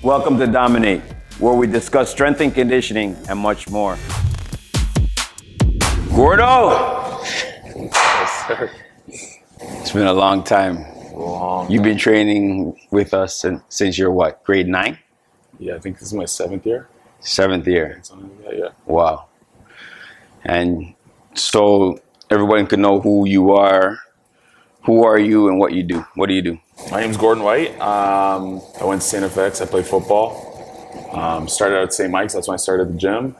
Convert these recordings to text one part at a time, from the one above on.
Welcome to Dominate, where we discuss strength and conditioning and much more. Gordo! Yes, sir. It's been a long time. You've been training with us since you're what, grade 9? Yeah, I think this is my 7th year. 7th year. Something like that, yeah. Wow. And so everyone can know who you are. Who are you and what you do? What do you do? My name's Gordon Whyte. I went to CFL. I played football. Started out at St. Mike's. That's when I started the gym.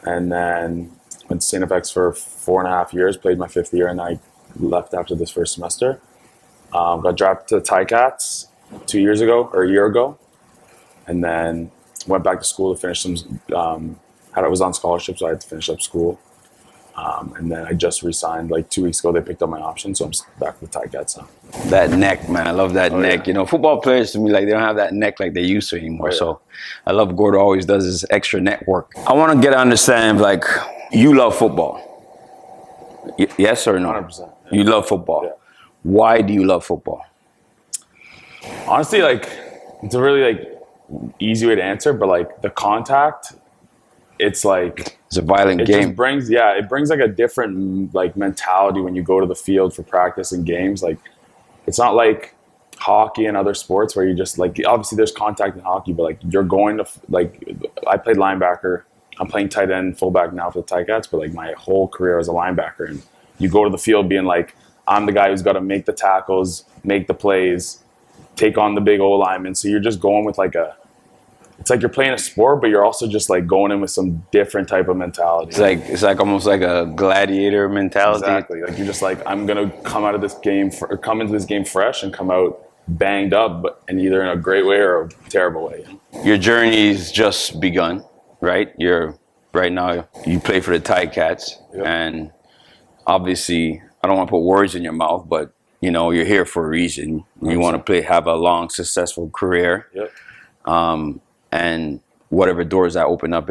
And then went to CFL for 4.5 years. Played my 5th year, and I left after this first semester. Got drafted to the Ticats 2 years ago, or a year ago. And then went back to school to finish some. I was on scholarship, so I had to finish up school. And then I just re-signed like 2 weeks ago. They picked up my option, so I'm back with the Ticats now. That neck, man. I love that neck. Yeah. You know, football players to me, like, they don't have that neck like they used to anymore. Oh, yeah. So I love Gordo always does his extra network. I want to get an understanding, like, you love football. Yes or no? 100%. Yeah. You love football. Yeah. Why do you love football? Honestly, like, it's a really like easy way to answer, but like the contact, it's like It's a violent it game. just brings like a different like mentality when you go to the field for practice and games. Like, it's not like hockey and other sports where you just like, obviously there's contact in hockey, but like you're going to like, I played linebacker. I'm playing tight end, fullback now for the Ticats, but like my whole career as a linebacker, and you go to the field being like, I'm the guy who's got to make the tackles, make the plays, take on the big O lineman. So you're just going with like it's like you're playing a sport, but you're also just like going in with some different type of mentality. It's like almost like a gladiator mentality. Exactly. Like, you're just like, I'm gonna come out of this game come into this game fresh and come out banged up, and either in a great way or a terrible way. Your journey's just begun, right? Right now you play for the Ticats, Yep. and obviously I don't want to put words in your mouth, but you know you're here for a reason. You want to have a long, successful career. Yep. And whatever doors that open up,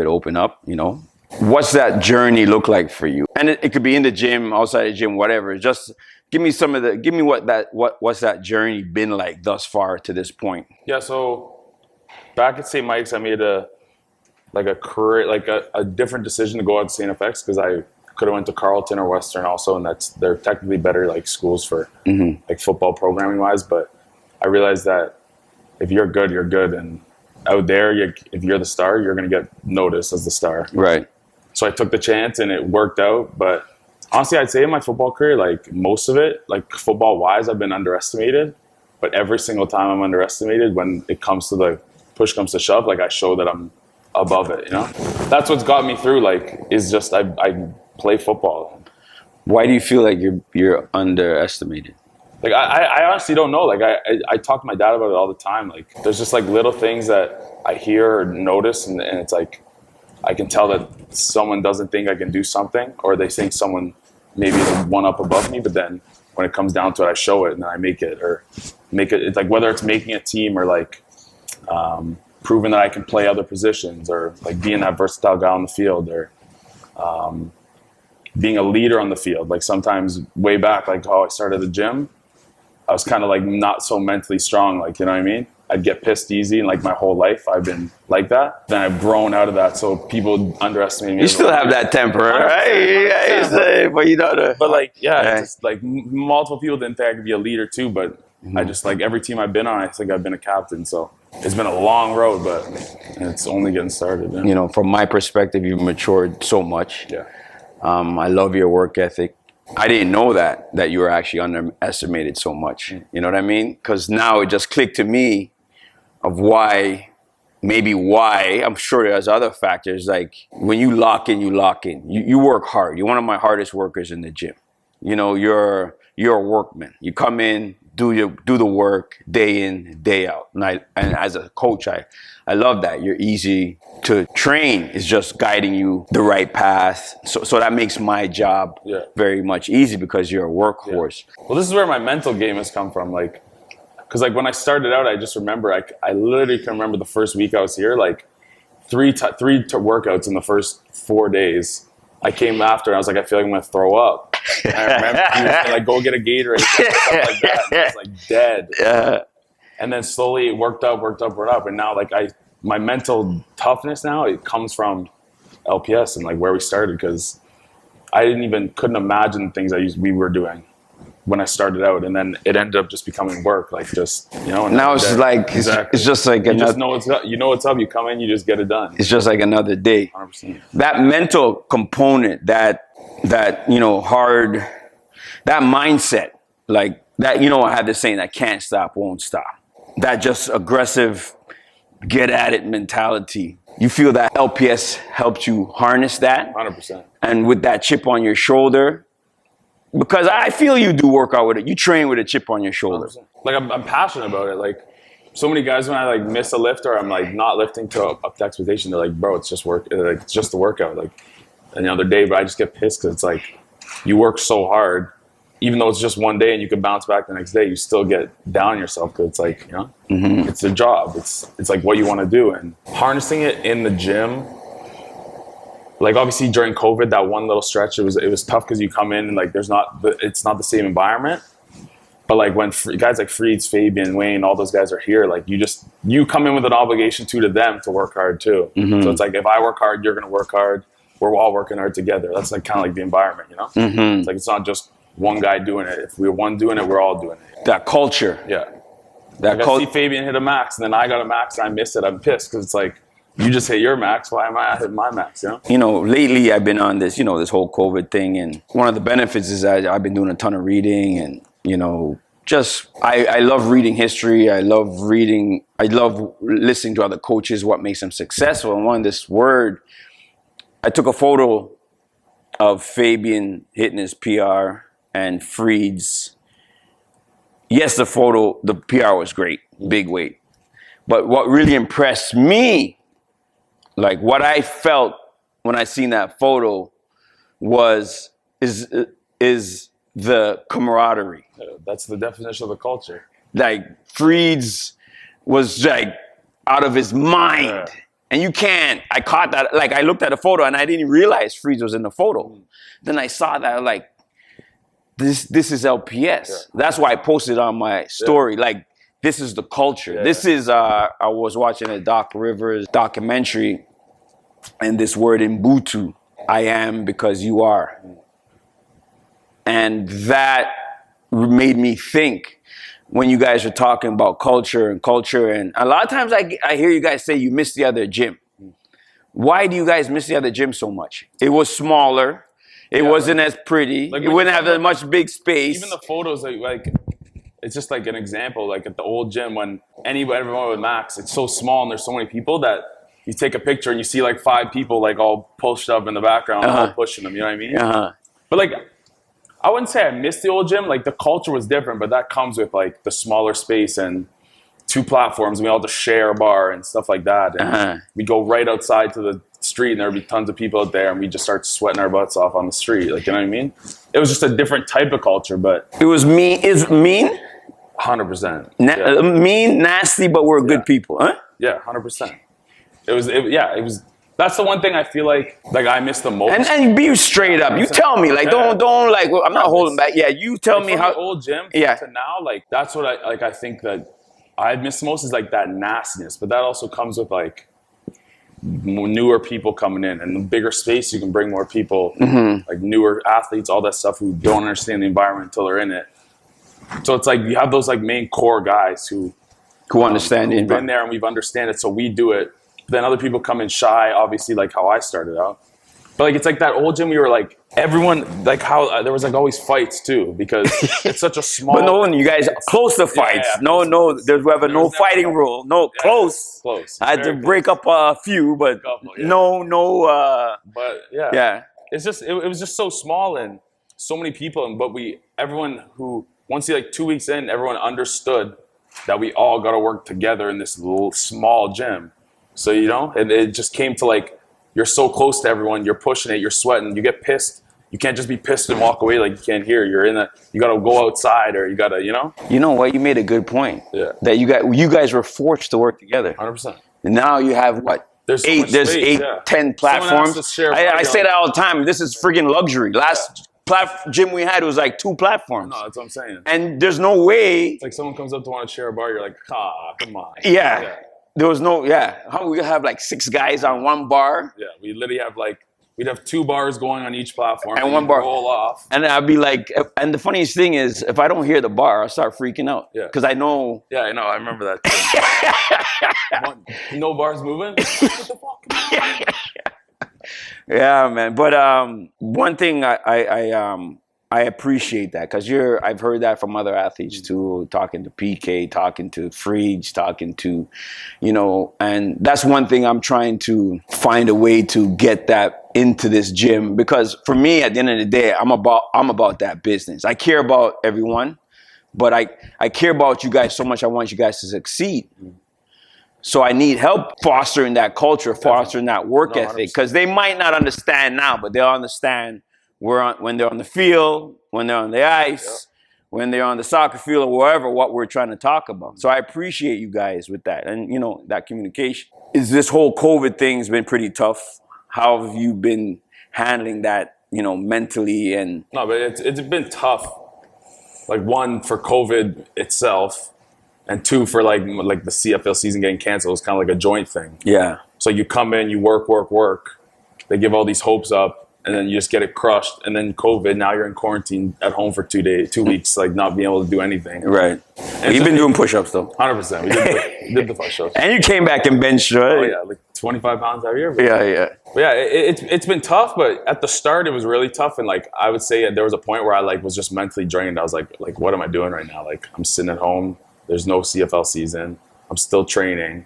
you know. What's that journey look like for you? And it could be in the gym, outside the gym, whatever. Just give me what's that journey been like thus far to this point? Yeah, so back at St. Mike's, I made a different decision to go out to CFL because I could have went to Carleton or Western also, and they're technically better like schools for like football programming wise. But I realized that if you're good, you're good, and out there, if you're the star, you're going to get noticed as the star. Right. So I took the chance, and it worked out. But honestly, I'd say in my football career, like most of it, like football-wise, I've been underestimated. But every single time I'm underestimated, when it comes to the push comes to shove, like I show that I'm above it, you know? That's what's got me through, like, is just I play football. Why do you feel like you're underestimated? Like, I honestly don't know. Like, I talk to my dad about it all the time. Like, there's just, like, little things that I hear or notice, and it's like, I can tell that someone doesn't think I can do something, or they think someone maybe is one up above me, but then when it comes down to it, I show it, and then I make it. It's like, whether it's making a team or, like, proving that I can play other positions, or, like, being that versatile guy on the field, or being a leader on the field. Like, sometimes way back, like how I started the gym, I was kind of like not so mentally strong, like, you know what I mean? I'd get pissed easy, and like my whole life I've been like that. Then I've grown out of that, so people underestimate me. You still have that temper, right? Yeah, but you know But like, yeah. It's just like multiple people didn't think I could be a leader too, but I just, like, every team I've been on, I think I've been a captain. So it's been a long road, but it's only getting started. Yeah. You know, from my perspective, you've matured so much. Yeah. I love your work ethic. I didn't know that you were actually underestimated so much. You know what I mean? Because now it just clicked to me of why. I'm sure there's other factors. Like, when you lock in. You work hard. You're one of my hardest workers in the gym. You know, you're a workman. You come in, do the work day in, day out. And as a coach, I love that. You're easy to train. It's just guiding you the right path. So that makes my job very much easy because you're a workhorse. Yeah. Well, this is where my mental game has come from. Like, because like when I started out, I just remember, I literally can remember the first week I was here, like three workouts in the first 4 days. I came after and I was like, I feel like I'm going to throw up. And I remember he was like, go get a Gatorade or something like that. And I was like dead. Yeah. And then slowly it worked up. And now like my mental toughness now, it comes from LPS and like where we started, because I couldn't imagine things we were doing when I started out, and then it ended up just becoming work, like just, you know. Now it's like, it's just like you another, just know what's up. You know what's up. You come in, you just get it done. it's just like another day. 100%. That mental component, that you know, hard, that mindset, like that, you know, I had this saying that can't stop, won't stop. That just aggressive, get at it mentality. You feel that LPS helped you harness that? 100%. And with that chip on your shoulder, because I feel you do work out with it. You train with a chip on your shoulder. 100%. Like I'm passionate about it. Like so many guys, when I like miss a lift or I'm like not lifting to up to expectation, they're like, bro, it's just work. Like, it's just the workout. Like another day, but I just get pissed because it's like you work so hard, even though it's just one day and you can bounce back the next day, you still get down on yourself because it's like, you know, it's a job. It's like what you want to do, and harnessing it in the gym. Like obviously during COVID, that one little stretch, it was tough because you come in and like it's not the same environment. But like when guys like Freeds, Fabian, Wayne, all those guys are here, like you come in with an obligation to them to work hard too. So it's like if I work hard, you're gonna work hard. We're all working hard together. That's like kind of like the environment, you know. It's like it's not just one guy doing it. If we're one doing it, we're all doing it. That culture. Yeah. Like I see Fabian hit a max, and then I got a max, and I missed it. I'm pissed because it's like, you just hit your max. Why am I hitting my max? You know. You know, lately I've been on this, you know, this whole COVID thing, and one of the benefits is that I've been doing a ton of reading, and you know, just I love reading history. I love listening to other coaches, what makes them successful. And one, this word, I took a photo of Fabian hitting his PR and Freed's. Yes, the PR was great, big weight. But what really impressed me, like what I felt when I seen that photo, is the camaraderie. Yeah, that's the definition of the culture. Like Freed's was like out of his mind. Yeah. And you can't, I caught that, like I looked at the photo and I didn't realize Freed's was in the photo. Then I saw that, like, this is LPS. Yeah. That's why I posted on my story, like, this is the culture. Yeah. This is, I was watching a Doc Rivers documentary, and this word Ubuntu, I am because you are. And that made me think when you guys are talking about culture, and a lot of times I hear you guys say you miss the other gym. Why do you guys miss the other gym so much? It was smaller. It wasn't as pretty. Like, it wouldn't have as much big space. Even the photos, like it's just like an example. Like at the old gym, when everyone with Max, it's so small and there's so many people that you take a picture and you see like 5 people like all pushed up in the background, all pushing them. You know what I mean? But like, I wouldn't say I missed the old gym. Like the culture was different, but that comes with like the smaller space and 2 platforms. And we all just share a bar and stuff like that. And we go right outside to the street, and there'd be tons of people out there, and we just start sweating our butts off on the street. Like, you know what I mean? It was just a different type of culture, but it was mean. Is mean? 100%. Mean, nasty, but we're good people, huh? Yeah, 100%. It was. That's the one thing I feel like I miss the most. And be straight up. You tell me, like, don't like. I'm not holding back. Yeah, you tell me how. From the old gym to now, like that's what I think that I miss the most is like that nastiness. But that also comes with like newer people coming in, and the bigger space, you can bring more people, like newer athletes, all that stuff who don't understand the environment until they're in it. So it's like you have those like main core guys who understand it. We've been there and we've understand it, so we do it. Then other people come in shy, obviously, like how I started out. But like it's like that old gym, we were like everyone, like how there was like always fights too, because it's such a small. But no, you guys close the fights. No, we have a no fighting rule. No, close. I had to break up a few, but no. But yeah, it's just it was just so small and so many people, but everyone who once like 2 weeks in, everyone understood that we all got to work together in this little small gym. So and it just came to like. You're so close to everyone. You're pushing it. You're sweating. You get pissed. You can't just be pissed and walk away like you can't hear. You got to go outside, or you got to, You know what? You made a good point. Yeah. That you guys were forced to work together. 100%. And now you have what? There's 10 platforms. I say that all the time. This is friggin' luxury. gym we had, it was like 2 platforms. No, that's what I'm saying. And there's no way. It's like someone comes up to want to share a bar, you're like, come on. Yeah. There was no, how we have like 6 guys on one bar? Yeah, we literally have we'd have 2 bars going on each platform. And one bar. Roll off. And I'd be like, and the funniest thing is, if I don't hear the bar, I start freaking out. Yeah. Because I know. Yeah, I know. I remember that. No bars moving? What the fuck? Yeah, man. But one thing I appreciate that, because I've heard that from other athletes too, talking to PK, talking to Freege, talking to, and that's one thing I'm trying to find a way to get that into this gym, because for me, at the end of the day, I'm about that business. I care about everyone, but I care about you guys so much. I want you guys to succeed. So I need help fostering that culture, fostering that work ethic, because they might not understand now, but they'll understand when they're on the field, when they're on the ice, when they're on the soccer field or wherever, what we're trying to talk about. So I appreciate you guys with that, and that communication. This whole COVID thing's been pretty tough. How have you been handling that, mentally? And no, but it's been tough. Like, 1, for COVID itself, and 2, for like the CFL season getting canceled. It was kind of like a joint thing. Yeah. So you come in, you work. They give all these hopes up, and then you just get it crushed. And then COVID, now you're in quarantine at home for 2 weeks, like not being able to do anything. Right. You've been doing push-ups though. 100%. We did the push-ups. And you came back and benched, right? Oh yeah, like 25 pounds every year. Yeah. But yeah, it's been tough, but at the start it was really tough, and like I would say there was a point where I was just mentally drained. I was like what am I doing right now? Like, I'm sitting at home. There's no CFL season. I'm still training,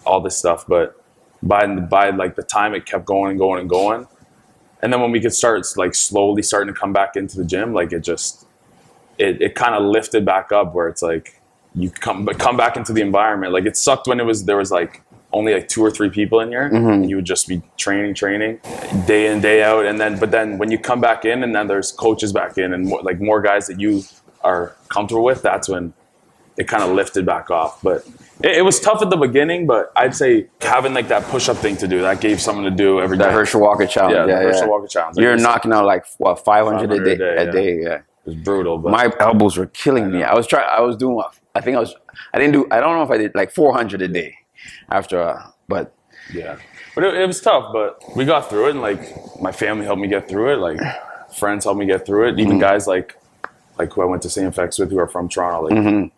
all this stuff. But by like the time it kept going and going and going, and then when we could start like slowly starting to come back into the gym, like it kind of lifted back up, where it's like you come back into the environment. Like, it sucked when there was like only like 2 or 3 people in here, and you would just be training day in, day out. But then when you come back in, and then there's coaches back in, and more guys that you are comfortable with, that's when it kind of lifted back off. But it was tough at the beginning, but I'd say having like that push-up thing to do, that gave something to do every day. That Herschel Walker challenge. Yeah, Herschel Walker challenge. You're knocking out like, what, 500 a day? Yeah. It was brutal. But my elbows were killing me. I was doing, I don't know if I did like 400 a day after, but. Yeah. But it was tough, but we got through it, and like my family helped me get through it. Like, friends helped me get through it. Even guys like who I went to St. FX with, who are from Toronto, like,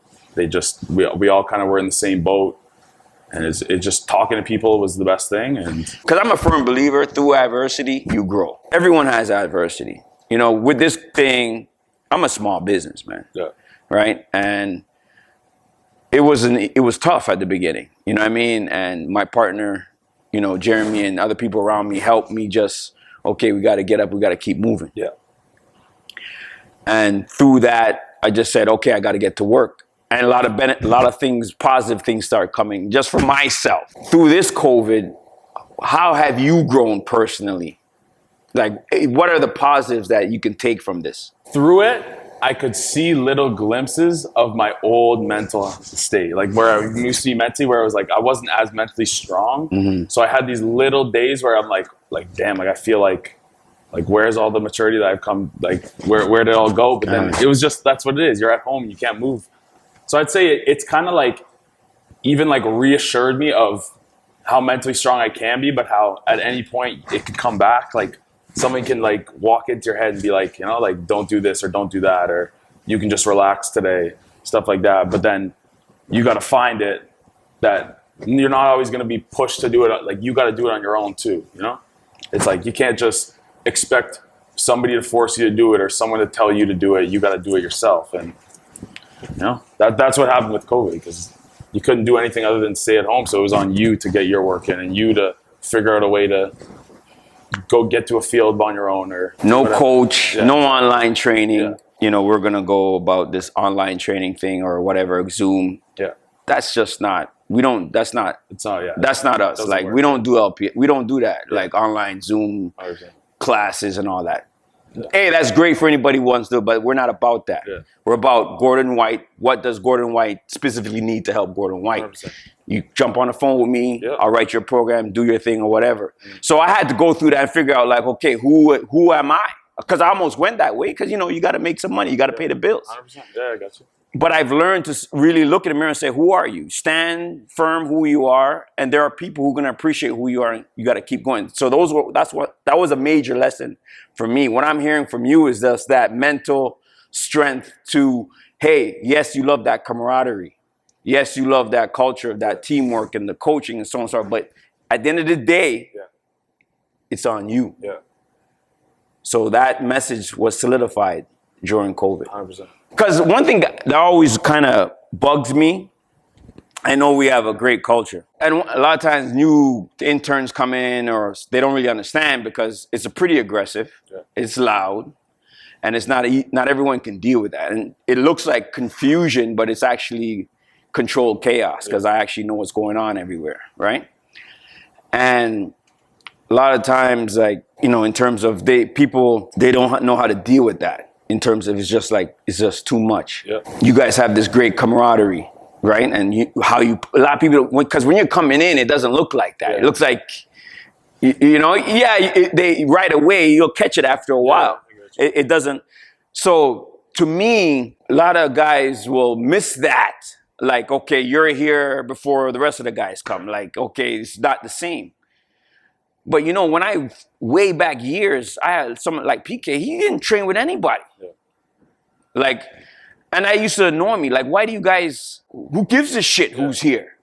we all kind of were in the same boat, and it just talking to people was the best thing. And because I'm a firm believer, through adversity you grow. Everyone has adversity. With this thing, I'm a small business, man. Yeah. Right? And it was tough at the beginning. You know what I mean? And my partner, Jeremy, and other people around me helped me just, okay, we got to get up, we got to keep moving. Yeah. And through that, I just said, okay, I got to get to work. And a lot of things, positive things start coming just for myself. Through this COVID, how have you grown personally? Like, what are the positives that you can take from this? Through it, I could see little glimpses of my old mental state, like where I used to be mentally, where I was like, I wasn't as mentally strong. So I had these little days where I'm like, damn, like I feel like where's all the maturity that I've come, like where did it all go? But then it was just, that's what it is. You're at home, you can't move. So I'd say it's kind of like even like reassured me of how mentally strong I can be, but how at any point it could come back. Like, someone can like walk into your head and be like, like, don't do this or don't do that, or you can just relax today, stuff like that. But then you got to find it that you're not always going to be pushed to do it. Like, you got to do it on your own too. It's like, you can't just expect somebody to force you to do it or someone to tell you to do it. You got to do it yourself. And that's what happened with COVID, because you couldn't do anything other than stay at home. So it was on you to get your work in, and you to figure out a way to go get to a field on your own. Or no whatever. Coach, no online training. We're going to go about this online training thing or whatever, Zoom. Yeah. That's just not, that's not us. Like, work. we don't do LPS. We don't do that. Like, online Zoom 100%. classes and all that. Yeah. Hey, that's great for anybody who wants to, but we're not about that. Yeah. We're about Gordon Whyte. What does Gordon Whyte specifically need to help Gordon Whyte? 100%. You jump on the phone with me, Yep. I'll write your program, do your thing or whatever. So I had to go through that and figure out, like, okay, who am I? because I almost went that way because, you got to make some money. You got to pay the bills. 100%. Yeah, I got you. But I've learned to really look in the mirror and say, who are you? Stand firm who you are. And there are people who are going to appreciate who you are. And you got to keep going. So that was a major lesson for me. What I'm hearing from you is just that mental strength to, hey, yes, you love that camaraderie. Yes, you love that culture, that teamwork and the coaching and so on and so on. But at the end of the day, it's on you. Yeah. So that message was solidified during COVID. 100%. Because one thing that always kind of bugs me, I know we have a great culture. And a lot of times new interns come in or they don't really understand because it's pretty aggressive. Yeah. It's loud. And it's not everyone can deal with that. And it looks like confusion, but it's actually controlled chaos because I actually know what's going on everywhere, right? And a lot of times, like, in terms of people don't know how to deal with that. In terms of it's just too much. Yeah. You guys have this great camaraderie, right? And a lot of people, because when you're coming in, it doesn't look like that. Yeah. It looks like, they right away, you'll catch it after a while. It doesn't. So to me, a lot of guys will miss that. Like, okay, you're here before the rest of the guys come. Like, okay, it's not the same. But when I way back years, I had someone like PK, he didn't train with anybody. Yeah. Like, and that used to annoy me. Like, why do you guys, who gives a shit who's here?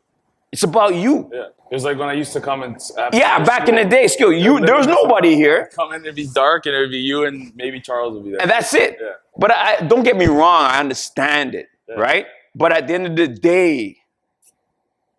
It's about you. Yeah. It was like when I used to come and back in the day, there was nobody here. Come in, it'd be dark, and it'd be you and maybe Charles would be there. And that's it. Yeah. But don't get me wrong, I understand it, right? But at the end of the day,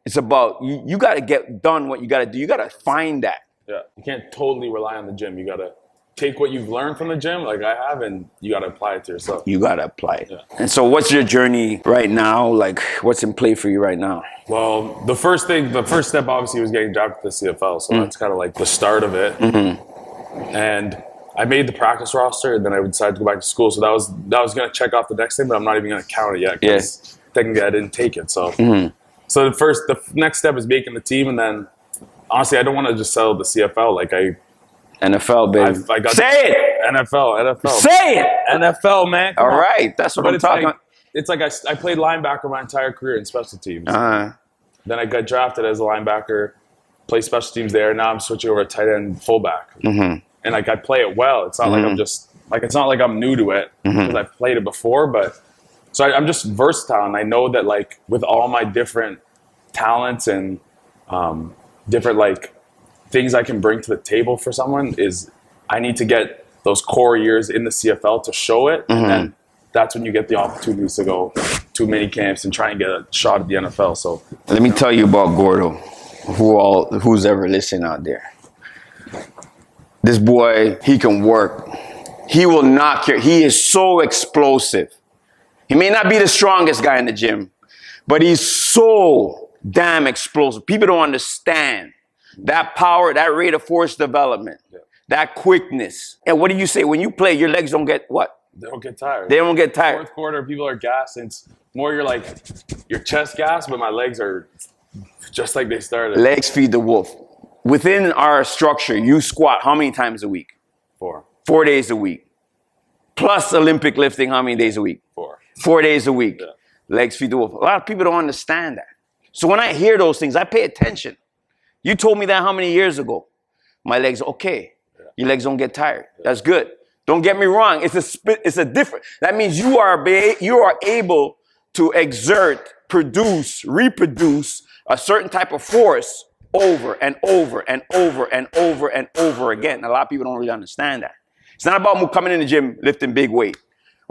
it's about, you got to get done what you got to do. You got to find that. Yeah, you can't totally rely on the gym. You got to take what you've learned from the gym, like I have, and you got to apply it to yourself. You got to apply it. Yeah. And so what's your journey right now? Like, what's in play for you right now? Well, the first step obviously was getting drafted to the CFL. So that's kind of like the start of it. Mm-hmm. And I made the practice roster, and then I decided to go back to school. So that was going to check off the next thing, but I'm not even going to count it yet because technically I didn't take it. So, so the next step is making the team, and then honestly, I don't want to just settle the CFL. Like NFL, baby. Say it! NFL. Say it! NFL, man. All right. That's what I'm talking about. It's like I played linebacker my entire career in special teams. Uh-huh. Then I got drafted as a linebacker, played special teams there. Now I'm switching over to tight end fullback. Mm-hmm. And like I play it well. It's not like I'm just, like it's not like I'm new to it because I've played it before. But so I'm just versatile. And I know that like with all my different talents and different like things I can bring to the table for someone is I need to get those core years in the CFL to show it. And then that's when you get the opportunities to go to mini camps and try and get a shot at the NFL. So let me tell you about Gordo, who's ever listening out there. This boy, he can work. He will knock your, he is so explosive. He may not be the strongest guy in the gym, but he's so damn explosive. People don't understand that power, that rate of force development, that quickness. And what do you say? When you play, your legs don't get what? They don't get tired. They don't get tired. Fourth quarter, people are gassed. It's more your chest gas, but my legs are just like they started. Legs feed the wolf. Within our structure, you squat how many times a week? 4. 4 days a week. Plus Olympic lifting, how many days a week? 4. 4 days a week. Yeah. Legs feed the wolf. A lot of people don't understand that. So when I hear those things, I pay attention. You told me that how many years ago? My legs, okay. Yeah. Your legs don't get tired. Yeah. That's good. Don't get me wrong. It's a different. That means you are able to exert, produce, reproduce a certain type of force over and over and over and over and over again. A lot of people don't really understand that. It's not about coming in the gym, lifting big weight.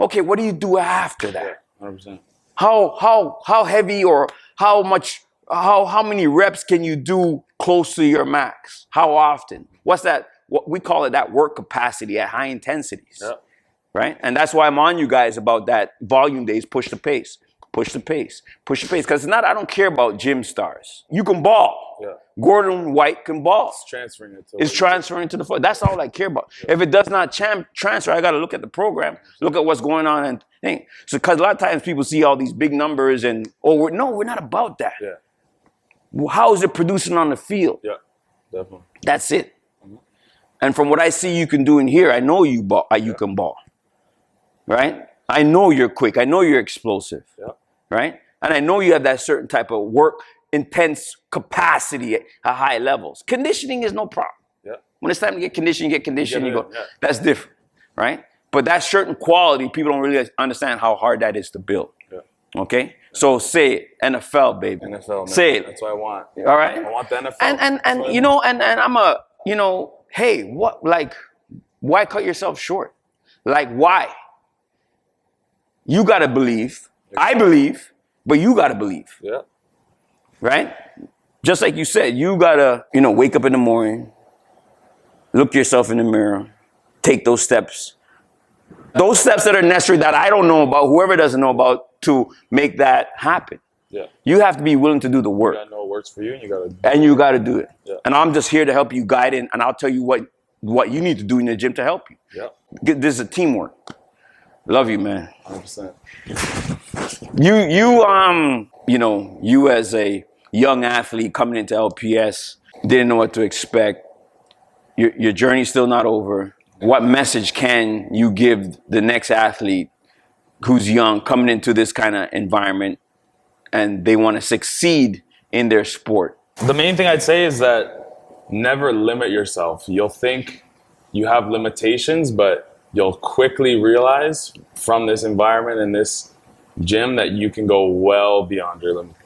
Okay, what do you do after that? 100%. How heavy or how many reps can you do close to your max? How often? What's that? What we call it, that work capacity at high intensities, right? And that's why I'm on you guys about that volume days, push the pace, push the pace, push the pace. Because it's not, I don't care about gym stars. You can ball. Yeah. Gordon Whyte can ball. It's transferring to the foot. That's all I care about. Yeah. If it does not transfer, I got to look at the program, look at what's going on and think. So, because a lot of times people see all these big numbers and, we're not about that. Yeah. How is it producing on the field? Yeah, definitely. That's it. And from what I see you can do in here, I know you can ball. Right? I know you're quick. I know you're explosive. Yeah. Right? And I know you have that certain type of work, intense capacity at high levels. Conditioning is no problem. Yeah. When it's time to get conditioned, you get conditioned. You go. Yeah. That's different. Right? But that certain quality, people don't really understand how hard that is to build. Yeah. Okay? Yeah. So say it, NFL, baby. NFL, man. Say it. That's what I want. All right? I want the NFL. And you know, and I'm a, you know, hey, what, like, why cut yourself short? Like, why? You got to believe. I believe, but you got to believe. Yeah. Right? Just like you said, you got to, you know, wake up in the morning, look yourself in the mirror, take those steps. Those steps that are necessary that I don't know about, whoever doesn't know about, to make that happen. Yeah. You have to be willing to do the work. You gotta know what works for you, and you gotta. And you got to do it. Yeah. And I'm just here to help you guide it, and I'll tell you what you need to do in the gym to help you. Yeah. This is a teamwork. Love you, man. 100%. You know, you as a young athlete coming into LPS, didn't know what to expect. Your journey's still not over. What message can you give the next athlete who's young, coming into this kind of environment, and they want to succeed in their sport? The main thing I'd say is that never limit yourself. You'll think you have limitations, but you'll quickly realize from this environment and this gym that you can go well beyond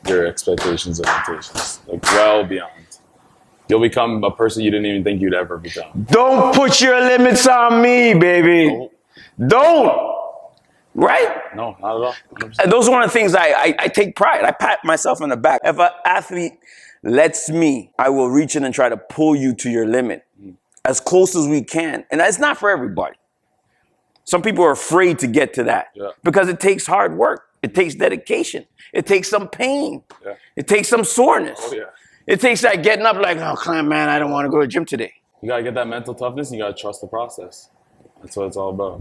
your expectations and limitations, like well beyond. You'll become a person you didn't even think you'd ever become. Don't put your limits on me, baby. No. Don't. Right? No, not at all. 100%. And those are one of the things I take pride. I pat myself on the back. If an athlete lets me, I will reach in and try to pull you to your limit as close as we can. And that's not for everybody. Some people are afraid to get to that because it takes hard work. It takes dedication. It takes some pain. Yeah. It takes some soreness. Oh, yeah. It takes that getting up like, oh, Clance, man, I don't want to go to the gym today. You got to get that mental toughness. And you got to trust the process. That's what it's all about.